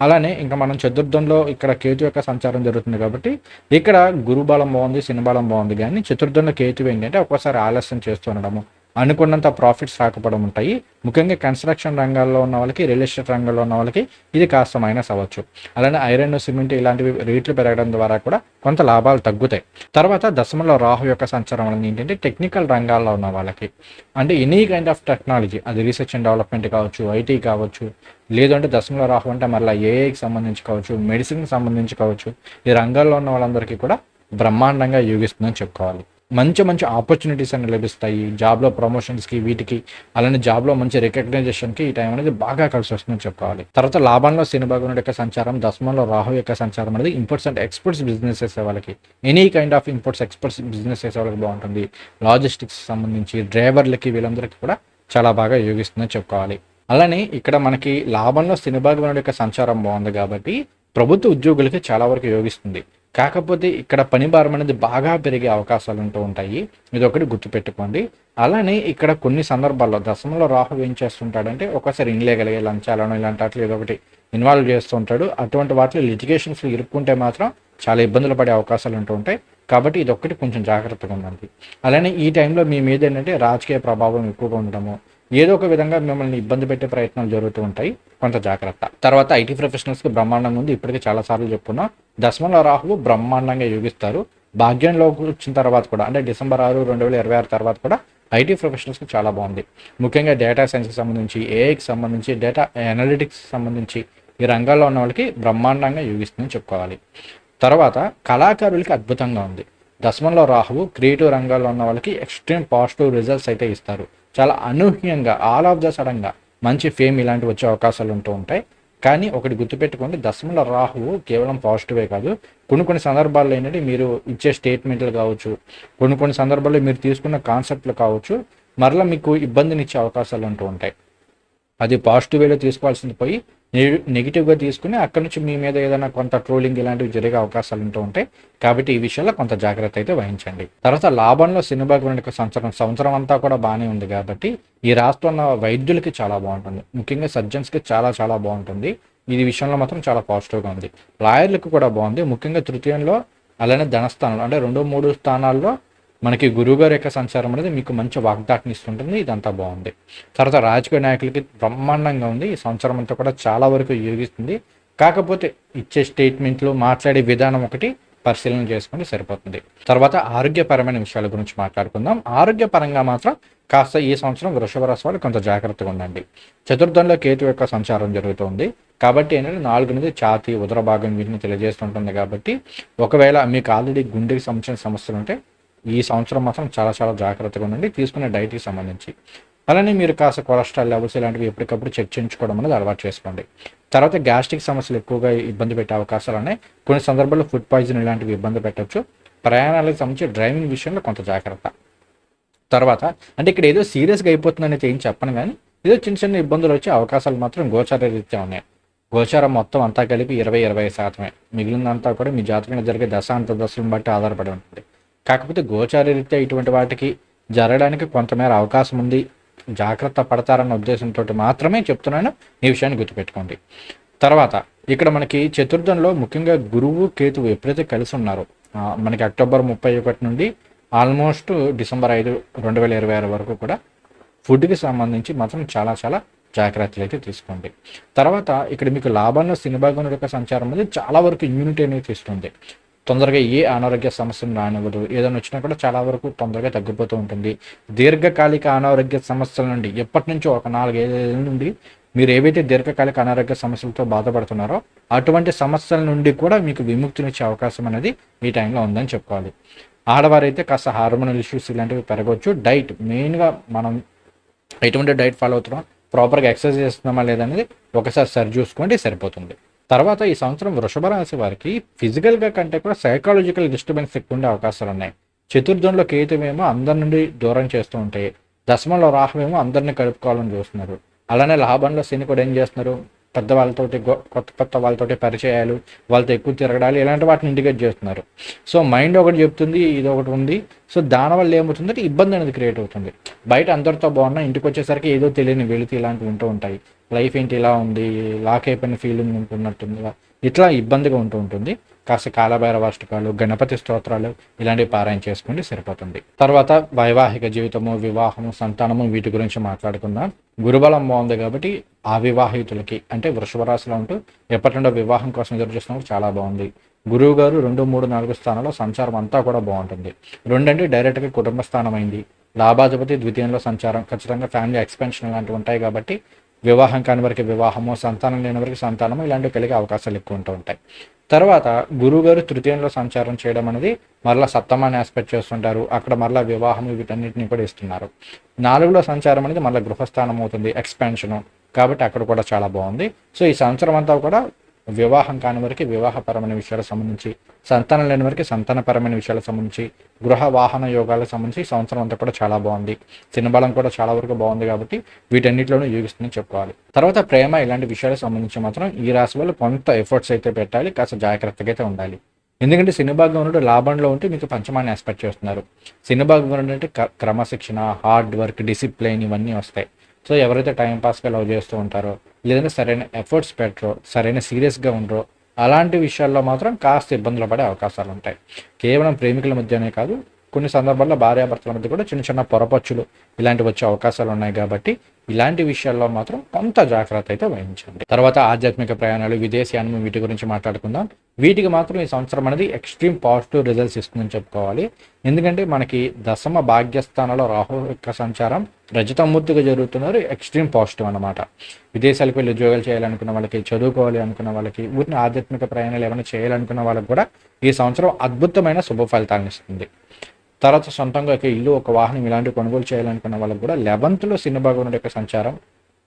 అలానే ఇంకా మనం చతుర్థంలో ఇక్కడ కేతు యొక్క సంచారం జరుగుతుంది కాబట్టి ఇక్కడ గురు బలం బాగుంది, శని బలం బాగుంది. కానీ చతుర్థంలో కేతు ఏంటంటే ఒక్కోసారి ఆలస్యం చేస్తూ ఉండడము, అనుకున్నంత ప్రాఫిట్స్ రాకపోవడం ఉంటాయి. ముఖ్యంగా కన్స్ట్రక్షన్ రంగాల్లో ఉన్న వాళ్ళకి, రియల్ ఎస్టేట్ రంగంలో ఉన్న వాళ్ళకి ఇది కాస్త మైనస్ అవ్వచ్చు. అలానే ఐరన్, సిమెంట్ ఇలాంటివి రేట్లు పెరగడం ద్వారా కూడా కొంత లాభాలు తగ్గుతాయి. తర్వాత దశమంలో రాహు యొక్క సంచారం అనేది ఏంటంటే టెక్నికల్ రంగాల్లో ఉన్న వాళ్ళకి, అంటే ఎనీ కైండ్ ఆఫ్ టెక్నాలజీ, అది రీసెర్చ్ అండ్ డెవలప్మెంట్ కావచ్చు, ఐటీ కావచ్చు, లేదంటే దశమంలో రాహు అంటే మళ్ళీ ఏఐకి సంబంధించి కావచ్చు, మెడిసిన్కి సంబంధించి కావచ్చు, ఈ రంగాల్లో ఉన్న వాళ్ళందరికీ కూడా బ్రహ్మాండంగా యోగిస్తుందని చెప్పుకోవాలి. మంచి మంచి ఆపర్చునిటీస్ అనేవి లభిస్తాయి జాబ్లో, ప్రమోషన్స్కి, వీటికి. అలానే జాబ్లో మంచి రికగ్నైజేషన్కి ఈ టైం అనేది బాగా కలిసి వస్తుందని చెప్పుకోవాలి. తర్వాత లాభంలో శని భగవానుడి యొక్క సంచారం, దశమంలో రాహు యొక్క సంచారం అనేది ఇంపోర్ట్స్ అండ్ ఎక్స్పోర్ట్స్ బిజినెస్ చేసే వాళ్ళకి, any kind of imports exports business చేసే వాళ్ళకి బాగుంటుంది. లాజిస్టిక్స్ సంబంధించి డ్రైవర్లకి వీళ్ళందరికీ కూడా చాలా బాగా యోగిస్తుందని చెప్పుకోవాలి. అలానే ఇక్కడ మనకి లాభంలో శని భగవానుడి యొక్క సంచారం బాగుంది కాబట్టి ప్రభుత్వ ఉద్యోగులకి చాలా వరకు యోగిస్తుంది. కాకపోతే ఇక్కడ పని భారం అనేది బాగా పెరిగే అవకాశాలు ఉంటూ ఉంటాయి. ఇది ఒకటి గుర్తుపెట్టుకోండి. అలానే ఇక్కడ కొన్ని సందర్భాల్లో దశమంలో రాహు ఏం చేస్తుంటాడంటే ఒకసారి ఇన్లేగలిగే లంచాలను ఇలాంటి వాటిలో ఏదో ఒకటి ఇన్వాల్వ్ చేస్తూ ఉంటాడు. అటువంటి వాటిలో లిటిగేషన్స్ ఇరుక్కుంటే మాత్రం చాలా ఇబ్బందులు పడే అవకాశాలు ఉంటూ ఉంటాయి. కాబట్టి ఇది ఒక్కటి కొంచెం జాగ్రత్తగా ఉండండి. అలానే ఈ టైంలో మీ మీద ఏంటంటే రాజకీయ ప్రభావం ఎక్కువగా ఉండడము, ఏదో ఒక విధంగా మిమ్మల్ని ఇబ్బంది పెట్టే ప్రయత్నాలు జరుగుతూ ఉంటాయి, కొంత జాగ్రత్త. తర్వాత ఐటీ ప్రొఫెషనల్స్కి బ్రహ్మాండంగా ఉంది. ఇప్పటికే చాలాసార్లు చెప్పుకున్నాం, దశమంలో రాహువు బ్రహ్మాండంగా యోగిస్తారు. భాగ్యంలోకి వచ్చిన తర్వాత కూడా, అంటే December 6, 2026 తర్వాత కూడా ఐటీ ప్రొఫెషనల్స్కి చాలా బాగుంది. ముఖ్యంగా డేటా సైన్స్కి సంబంధించి, ఏఐకి సంబంధించి, డేటా అనలిటిక్స్ సంబంధించి ఈ రంగాల్లో ఉన్న వాళ్ళకి బ్రహ్మాండంగా యోగిస్తుందని చెప్పుకోవాలి. తర్వాత కళాకారులకి అద్భుతంగా ఉంది. దశమంలో రాహువు క్రియేటివ్ రంగాల్లో ఉన్న వాళ్ళకి ఎక్స్ట్రీమ్ పాజిటివ్ రిజల్ట్స్ అయితే ఇస్తారు. చాలా అనూహ్యంగా, ఆల్ ఆఫ్ ద సడన్గా మంచి ఫేమ్ ఇలాంటివి వచ్చే అవకాశాలు ఉంటూ ఉంటాయి. కానీ ఒకటి గుర్తుపెట్టుకోండి, దశమంలో రాహువు కేవలం పాజిటివే కాదు, కొన్ని సందర్భాల్లో ఏంటంటే మీరు ఇచ్చే స్టేట్మెంట్లు కావచ్చు, కొన్ని సందర్భాల్లో మీరు తీసుకున్న కాన్సెప్ట్లు కావచ్చు, మరలా మీకు ఇబ్బందినిచ్చే అవకాశాలు ఉంటూ ఉంటాయి. అది పాజిటివ్ వేలో తీసుకోవాల్సింది పోయి నెగిటివ్గా తీసుకుని అక్కడ నుంచి మీ మీద ఏదైనా కొంత ట్రోలింగ్ ఇలాంటివి జరిగే అవకాశాలు ఉంటూ ఉంటాయి. కాబట్టి ఈ విషయంలో కొంత జాగ్రత్త అయితే వహించండి. తర్వాత లాభంలో శని భగవానుడి యొక్క సంవత్సరం అంతా కూడా బాగానే ఉంది కాబట్టి ఈ రాష్ట్రంలో ఉన్న వైద్యులకి చాలా బాగుంటుంది. ముఖ్యంగా సర్జన్స్కి చాలా చాలా బాగుంటుంది. ఈ విషయంలో మాత్రం చాలా పాజిటివ్గా ఉంది. లాయర్లకు కూడా బాగుంది. ముఖ్యంగా తృతీయంలో, అలానే ధనస్థానంలో, అంటే 2, 3 స్థానాల్లో మనకి గురువుగారి యొక్క సంచారం అనేది మీకు మంచి వాగ్దాటిని ఇస్తుంటుంది. ఇదంతా బాగుంది. తర్వాత రాజకీయ నాయకులకి బ్రహ్మాండంగా ఉంది. ఈ సంవత్సరం అంతా కూడా చాలా వరకు యోగిస్తుంది. కాకపోతే ఇచ్చే స్టేట్మెంట్లు, మాట్లాడే విధానం ఒకటి పరిశీలన చేసుకుంటే సరిపోతుంది. తర్వాత ఆరోగ్యపరమైన విషయాల గురించి మాట్లాడుకుందాం. ఆరోగ్యపరంగా మాత్రం కాస్త ఈ సంవత్సరం వృషభ రాశి వాళ్ళు కొంత జాగ్రత్తగా ఉండండి. చతుర్థంలో కేతు యొక్క సంచారం జరుగుతుంది కాబట్టి ఏంటంటే 4 నుంచి ఛాతీ, ఉదర భాగం వీటిని తెలియజేస్తుంటుంది. కాబట్టి ఒకవేళ మీకు ఆల్రెడీ గుండెకి సంబంధించిన సమస్యలు ఉంటే ఈ సంవత్సరం మాత్రం చాలా చాలా జాగ్రత్తగా ఉండండి తీసుకునే డైట్కి సంబంధించి. అలానే మీరు కాస్త కొలెస్ట్రాల్ లెవెల్స్ ఇలాంటివి ఎప్పటికప్పుడు చెక్ చేయించుకోవడం అనేది అలవాటు చేసుకోండి. తర్వాత గ్యాస్ట్రిక్ సమస్యలు ఎక్కువగా ఇబ్బంది పెట్టే అవకాశాలు ఉన్నాయి. కొన్ని సందర్భాల్లో ఫుడ్ పాయిజన్ ఇలాంటివి ఇబ్బంది పెట్టవచ్చు. ప్రయాణాలకు సంబంధించి డ్రైవింగ్ విషయంలో కొంత జాగ్రత్త. తర్వాత అంటే ఇక్కడ ఏదో సీరియస్గా అయిపోతుంది అనేది ఏం చెప్పను, కానీ ఏదో చిన్న చిన్న ఇబ్బందులు వచ్చే అవకాశాలు మాత్రం గోచార రీత్యా ఉన్నాయి. గోచారం మొత్తం అంతా కలిపి 20-25%. మిగిలినంతా కూడా మీ జాతకంలో జరిగే దశలను బట్టి ఆధారపడి ఉంటుంది. కాకపోతే గోచార రీత్యా ఇటువంటి వాటికి జరగడానికి కొంతమేర అవకాశం ఉంది. జాగ్రత్త పడతారన్న ఉద్దేశంతో మాత్రమే చెప్తున్నాను. ఈ విషయాన్ని గుర్తుపెట్టుకోండి. తర్వాత ఇక్కడ మనకి చతుర్థంలో ముఖ్యంగా గురువు, కేతువు ఎప్పుడైతే కలిసి ఉన్నారో మనకి October 31 నుండి ఆల్మోస్ట్ December 5, 2026 వరకు కూడా ఫుడ్కి సంబంధించి మాత్రం చాలా చాలా జాగ్రత్తలు అయితే తీసుకోండి. తర్వాత ఇక్కడ మీకు లాభంలో శని భగవానుడి యొక్క సంచారం అనేది చాలా వరకు ఇమ్యూనిటీ అనేది ఇస్తుంది. తొందరగా ఏ అనారోగ్య సమస్యను రానివ్వదు. ఏదైనా వచ్చినా కూడా చాలా వరకు తొందరగా తగ్గిపోతూ ఉంటుంది. దీర్ఘకాలిక అనారోగ్య సమస్యల నుండి ఎప్పటి నుంచో ఒక 4-5 ఏళ్ళ నుండి మీరు ఏవైతే దీర్ఘకాలిక అనారోగ్య సమస్యలతో బాధపడుతున్నారో అటువంటి సమస్యల నుండి కూడా మీకు విముక్తినిచ్చే అవకాశం అనేది ఈ టైంలో ఉందని చెప్పుకోవాలి. ఆడవారైతే కాస్త హార్మోనల్ ఇష్యూస్ ఇలాంటివి పెరగవచ్చు. డైట్ మెయిన్గా మనం ఎటువంటి డైట్ ఫాలో అవుతున్నాం, ప్రాపర్గా ఎక్సర్సైజ్ చేస్తున్నామా లేదనేది ఒకసారి సరి చూసుకోండి, సరిపోతుంది. తర్వాత ఈ సంవత్సరం వృషభ రాశి వారికి ఫిజికల్గా కంటే కూడా సైకాలజికల్ డిస్టర్బెన్స్ ఎక్కువ ఉండే అవకాశాలు ఉన్నాయి. చతుర్థంలో కేతువేమో అందరి నుండి దూరం చేస్తూ ఉంటాయి, దశమంలో రాహువేమో అందరినీ కలుపుకోవాలని చూస్తున్నారు. అలానే లాభంలో శని కూడా ఏం చేస్తున్నారు, పెద్దవాళ్ళతోటి కొత్త కొత్త వాళ్ళతోటి పరిచయాలు, వాళ్ళతో ఎక్కువ తిరగడాలు, ఇలాంటి వాటిని ఇండికేట్ చేస్తున్నారు. సో మైండ్ ఒకటి చెప్తుంది, ఇది ఒకటి ఉంది. సో దానివల్ల ఏమవుతుందంటే ఇబ్బంది అనేది క్రియేట్ అవుతుంది. బయట అందరితో బాగున్నా ఇంటికి వచ్చేసరికి ఏదో తెలియని వెళితే ఇలాంటివి ఉంటూ ఉంటాయి. లైఫ్ ఏంటి ఇలా ఉంది, లాక్ అయిపోయిన ఫీలింగ్ ఉంటున్నట్టుంది, ఇట్లా ఇబ్బందిగా ఉంటూ ఉంటుంది. కాస్త కాలభైరవ అష్టకాలు, గణపతి స్తోత్రాలు ఇలాంటివి పారాయణ చేసుకోండి, సరిపోతుంది. తర్వాత వైవాహిక జీవితము, వివాహము, సంతానము వీటి గురించి మాట్లాడుకుందాం. గురుబలం బాగుంది కాబట్టి అవివాహితులకి అంటే వృషభ రాశిలో ఉంటూ ఎప్పటి నుండో వివాహం కోసం ఎదురు చూస్తున్నప్పుడు చాలా బాగుంది. గురువు గారు 2, 3, 4 స్థానంలో సంచారం అంతా కూడా బాగుంటుంది. 2 అంటే డైరెక్ట్గా కుటుంబ స్థానం అయింది. లాభాధిపతి ద్వితీయంలో సంచారం, ఖచ్చితంగా ఫ్యామిలీ ఎక్స్పెన్షన్ లాంటివి ఉంటాయి కాబట్టి వివాహం కాని వరకు వివాహము, సంతానం లేని వరకు సంతానము ఇలాంటివి కలిగే అవకాశాలు ఎక్కువ ఉంటూ ఉంటాయి. తర్వాత గురువుగారు తృతీయంలో సంచారం చేయడం అనేది మరలా సప్తమాన్ని ఆస్పెక్ట్ చేస్తుంటారు. అక్కడ మరలా వివాహం వీటన్నిటిని కూడా ఇస్తున్నారు. 4లో సంచారం అనేది మళ్ళీ గృహస్థానం అవుతుంది, ఎక్స్పాన్షను, కాబట్టి అక్కడ కూడా చాలా బాగుంది. సో ఈ సంవత్సరం అంతా కూడా వివాహం కాని వరకు వివాహపరమైన విషయాలకు సంబంధించి, సంతానం లేని వరకు సంతానపరమైన విషయాలకు సంబంధించి, గృహ వాహన యోగాలకు సంబంధించి ఈ సంవత్సరం అంతా కూడా చాలా బాగుంది. సినబలం కూడా చాలా వరకు బాగుంది కాబట్టి వీటన్నిటిలోనూ యోగిస్తుందని చెప్పుకోవాలి. తర్వాత ప్రేమ ఇలాంటి విషయాలకు సంబంధించి మాత్రం ఈ రాశి వాళ్ళు కొంత ఎఫర్ట్స్ అయితే పెట్టాలి, కాస్త జాగ్రత్తగా అయితే ఉండాలి. ఎందుకంటే శనిభాగవనుడు లాభంలో ఉంటే మీకు పంచమాన్ని ఎక్స్పెక్ట్ చేస్తున్నారు. శనిభాగవనుడు అంటే క్రమశిక్షణ, హార్డ్ వర్క్, డిసిప్లైన్ ఇవన్నీ వస్తాయి. సో ఎవరైతే టైంపాస్గా లవ్ చేస్తూ ఉంటారో, లేదంటే సరైన ఎఫర్ట్స్ పెట్టరో, సరైన సీరియస్గా ఉండరో, అలాంటి విషయాల్లో మాత్రం కాస్త ఇబ్బందులు పడే అవకాశాలు ఉంటాయి. కేవలం ప్రేమికుల మధ్యనే కాదు, కొన్ని సందర్భాల్లో భార్యాభర్తల మధ్య కూడా చిన్న చిన్న పొరపచ్చులు ఇలాంటివి వచ్చే అవకాశాలు ఉన్నాయి కాబట్టి ఇలాంటి విషయాల్లో మాత్రం కొంత జాగ్రత్త అయితే వహించండి. తర్వాత ఆధ్యాత్మిక ప్రయాణాలు, విదేశీయానం వీటి గురించి మాట్లాడుకుందాం. వీటికి మాత్రం ఈ సంవత్సరం అనేది ఎక్స్ట్రీమ్ పాజిటివ్ రిజల్ట్స్ ఇస్తుందని చెప్పుకోవాలి. ఎందుకంటే మనకి దశమ భాగ్యస్థానంలో రాహు యొక్క సంచారం రజతమూర్తిగా జరుగుతున్నారు, ఎక్స్ట్రీమ్ పాజిటివ్ అన్నమాట. విదేశాలకు వెళ్ళి ఉద్యోగాలు చేయాలనుకున్న వాళ్ళకి, చదువుకోవాలి అనుకున్న వాళ్ళకి, ఊరిని ఆధ్యాత్మిక ప్రయాణాలు ఏమైనా చేయాలనుకున్న వాళ్ళకి కూడా ఈ సంవత్సరం అద్భుతమైన శుభ ఫలితాలను ఇస్తుంది. తర్వాత సొంతంగా ఒక ఇల్లు, ఒక వాహనం ఇలాంటివి కొనుగోలు చేయాలనుకున్న వాళ్ళకి కూడా 11లో శని భగవానుడి యొక్క సంచారం,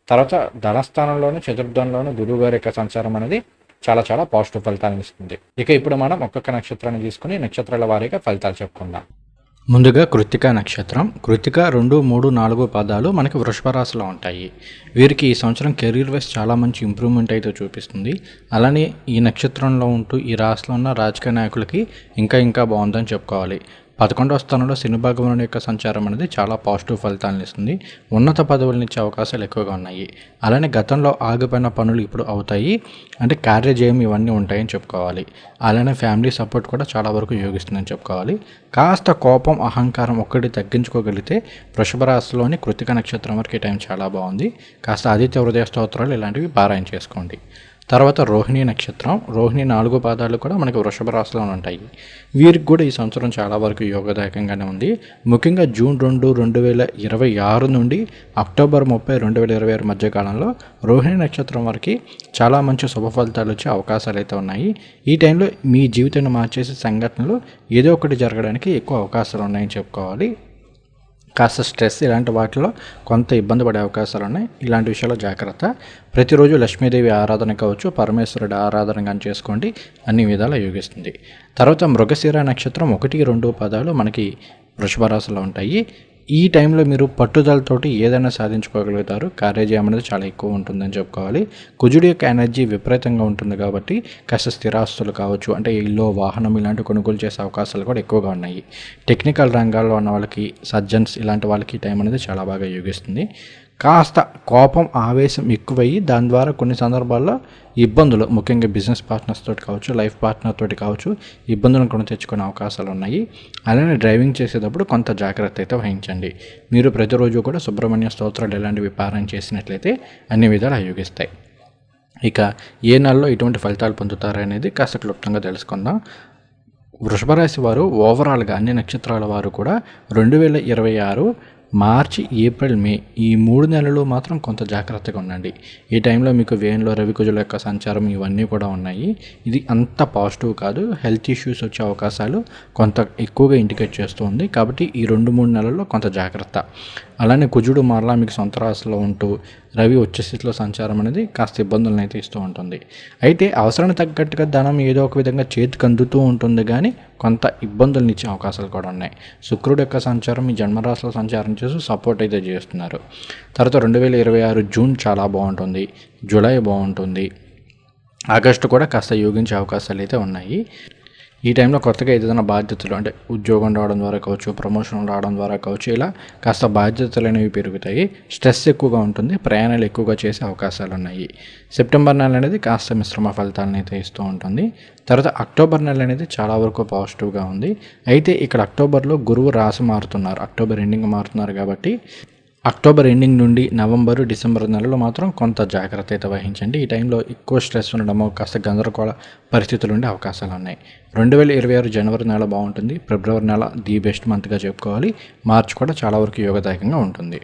తర్వాత ధనస్థానంలోను చతుర్థంలోను గురువు గారి యొక్క సంచారం అనేది చాలా చాలా పాజిటివ్ ఫలితాలను ఇస్తుంది. ఇక ఇప్పుడు మనం ఒక్కొక్క నక్షత్రాన్ని తీసుకుని నక్షత్రాల వారీగా ఫలితాలు చెప్పుకుందాం. ముందుగా కృత్తిక నక్షత్రం. కృత్తిక 2, 3, 4 పాదాలు మనకి వృషభ రాశిలో ఉంటాయి. వీరికి ఈ సంవత్సరం కెరీర్ వైజ్ చాలా మంచి ఇంప్రూవ్మెంట్ అయితే చూపిస్తుంది. అలానే ఈ నక్షత్రంలో ఉంటూ ఈ రాశిలో ఉన్న రాజకీయ నాయకులకి ఇంకా బాగుందని చెప్పుకోవాలి. 11వ స్థానంలో శని భగవానుడి యొక్క సంచారం అనేది చాలా పాజిటివ్ ఫలితాలను ఇస్తుంది. ఉన్నత పదవులను ఇచ్చే అవకాశాలు ఎక్కువగా ఉన్నాయి. అలానే గతంలో ఆగిపోయిన పనులు ఇప్పుడు అవుతాయి, అంటే కార్యజయం ఇవన్నీ ఉంటాయని చెప్పుకోవాలి. అలానే ఫ్యామిలీ సపోర్ట్ కూడా చాలా వరకు యోగిస్తుందని చెప్పుకోవాలి. కాస్త కోపం, అహంకారం ఒక్కటి తగ్గించుకోగలిగితే వృషభ రాశిలోని కృత్తిక నక్షత్రం వరకు ఈ టైం చాలా బాగుంది. కాస్త ఆదిత్య హృదయ స్తోత్రాలు ఇలాంటివి పారాయణ చేసుకోండి. తర్వాత రోహిణి నక్షత్రం. రోహిణి 4 పాదాలు కూడా మనకి వృషభ రాశిలో ఉంటాయి. వీరికి కూడా ఈ సంవత్సరం చాలా వరకు యోగదాయకంగానే ఉంది. ముఖ్యంగా జూన్ 2, 2026 నుండి అక్టోబర్ 30, 2026 మధ్య కాలంలో రోహిణి నక్షత్రం వరకు చాలా మంచి శుభ ఫలితాలు వచ్చే అవకాశాలు అయితే ఉన్నాయి. ఈ టైంలో మీ జీవితాన్ని మార్చేసే సంఘటనలు ఏదో ఒకటి జరగడానికి ఎక్కువ అవకాశాలు ఉన్నాయని చెప్పుకోవాలి. కాస్త స్ట్రెస్ ఇలాంటి వాటిలో కొంత ఇబ్బంది పడే అవకాశాలు ఉన్నాయి. ఇలాంటి విషయాల్లో జాగ్రత్త. ప్రతిరోజు లక్ష్మీదేవి ఆరాధన కావచ్చు, పరమేశ్వరుడి ఆరాధన కానీ చేసుకోండి, అన్ని విధాలా యోగిస్తుంది. తర్వాత మృగశిర నక్షత్రం 1, 2 పాదాలు మనకి వృషభ రాశిలో ఉంటాయి. ఈ టైంలో మీరు పట్టుదలతోటి ఏదైనా సాధించుకోగలుగుతారు. కార్యజయం అనేది చాలా ఎక్కువ ఉంటుందని చెప్పుకోవాలి. కుజుడి యొక్క ఎనర్జీ విపరీతంగా ఉంటుంది కాబట్టి కాస్త స్థిరాస్తులు కావచ్చు, అంటే ఇల్లు, వాహనం ఇలాంటి కొనుగోలు చేసే అవకాశాలు కూడా ఎక్కువగా ఉన్నాయి. టెక్నికల్ రంగాల్లో ఉన్న వాళ్ళకి, సర్జన్స్ ఇలాంటి వాళ్ళకి ఈ టైం అనేది చాలా బాగా యోగిస్తుంది. కాస్త కోపం, ఆవేశం ఎక్కువయ్యి దాని ద్వారా కొన్ని సందర్భాల్లో ఇబ్బందులు, ముఖ్యంగా బిజినెస్ పార్ట్నర్స్ తోటి కావచ్చు, లైఫ్ పార్ట్నర్ తోటి కావచ్చు, ఇబ్బందులను కూడా తెచ్చుకునే అవకాశాలు ఉన్నాయి. అలానే డ్రైవింగ్ చేసేటప్పుడు కొంత జాగ్రత్త అయితే వహించండి. మీరు ప్రతిరోజు కూడా సుబ్రహ్మణ్య స్తోత్రాలు ఇలాంటివి పారాయణ చేసినట్లయితే అన్ని విధాలు యోగిస్తాయి. ఇక ఏ నెలలో ఎటువంటి ఫలితాలు పొందుతారనేది కాస్త క్లుప్తంగా తెలుసుకుందాం. వృషభ రాశి వారు ఓవరాల్గా అన్ని నక్షత్రాల వారు కూడా 2026 మార్చి, ఏప్రిల్, మే ఈ 3 నెలలు మాత్రం కొంత జాగ్రత్తగా ఉండండి. ఈ టైంలో మీకు వేన్లో రవికుజుల యొక్క సంచారం ఇవన్నీ కూడా ఉన్నాయి. ఇది అంత పాజిటివ్ కాదు. హెల్త్ ఇష్యూస్ వచ్చే అవకాశాలు కొంత ఎక్కువగా ఇండికేట్ చేస్తుంది. కాబట్టి ఈ 2-3 నెలల్లో కొంత జాగ్రత్త. అలానే కుజుడు మరలా మీకు సొంత రాశిలో ఉంటూ రవి ఉచ్చ స్థితిలో సంచారం అనేది కాస్త ఇబ్బందులను అయితే ఇస్తూ ఉంటుంది. అయితే అవసరానికి తగ్గట్టుగా ధనం ఏదో ఒక విధంగా చేతికి అందుతూ ఉంటుంది, కానీ కొంత ఇబ్బందులను ఇచ్చే అవకాశాలు కూడా ఉన్నాయి. శుక్రుడు యొక్క సంచారం మీ జన్మరాశిలో సంచారం చేస్తూ సపోర్ట్ అయితే చేస్తున్నారు. తర్వాత 2026 జూన్ చాలా బాగుంటుంది, జూలై బాగుంటుంది, ఆగస్టు కూడా కాస్త యోగించే అవకాశాలు అయితే ఉన్నాయి. ఈ టైంలో కొత్తగా ఏదైనా బాధ్యతలు అంటే ఉద్యోగం రావడం ద్వారా కావచ్చు, ప్రమోషన్ రావడం ద్వారా కావచ్చు, ఇలా కాస్త బాధ్యతలు అనేవి పెరుగుతాయి. స్ట్రెస్ ఎక్కువగా ఉంటుంది, ప్రయాణాలు ఎక్కువగా చేసే అవకాశాలు ఉన్నాయి. సెప్టెంబర్ నెల అనేది కాస్త మిశ్రమ ఫలితాలను అయితే ఇస్తూ ఉంటుంది. తర్వాత అక్టోబర్ నెల అనేది చాలా వరకు పాజిటివ్గా ఉంది. అయితే ఇక్కడ అక్టోబర్లో గురువు రాశి మారుతున్నారు, అక్టోబర్ ఎండింగ్ మారుతున్నారు కాబట్టి అక్టోబర్ ఎండింగ్ నుండి నవంబరు, డిసెంబర్ నెలలో మాత్రం కొంత జాగ్రత్త అయితే వహించండి. ఈ టైంలో ఎక్కువ స్ట్రెస్ ఉండడమో, కాస్త గందరగోళ పరిస్థితులు ఉండే అవకాశాలు ఉన్నాయి. 2026 జనవరి నెల బాగుంటుంది, ఫిబ్రవరి నెల ది బెస్ట్ మంత్గా చెప్పుకోవాలి, మార్చి కూడా చాలా వరకు యోగదాయకంగా ఉంటుంది.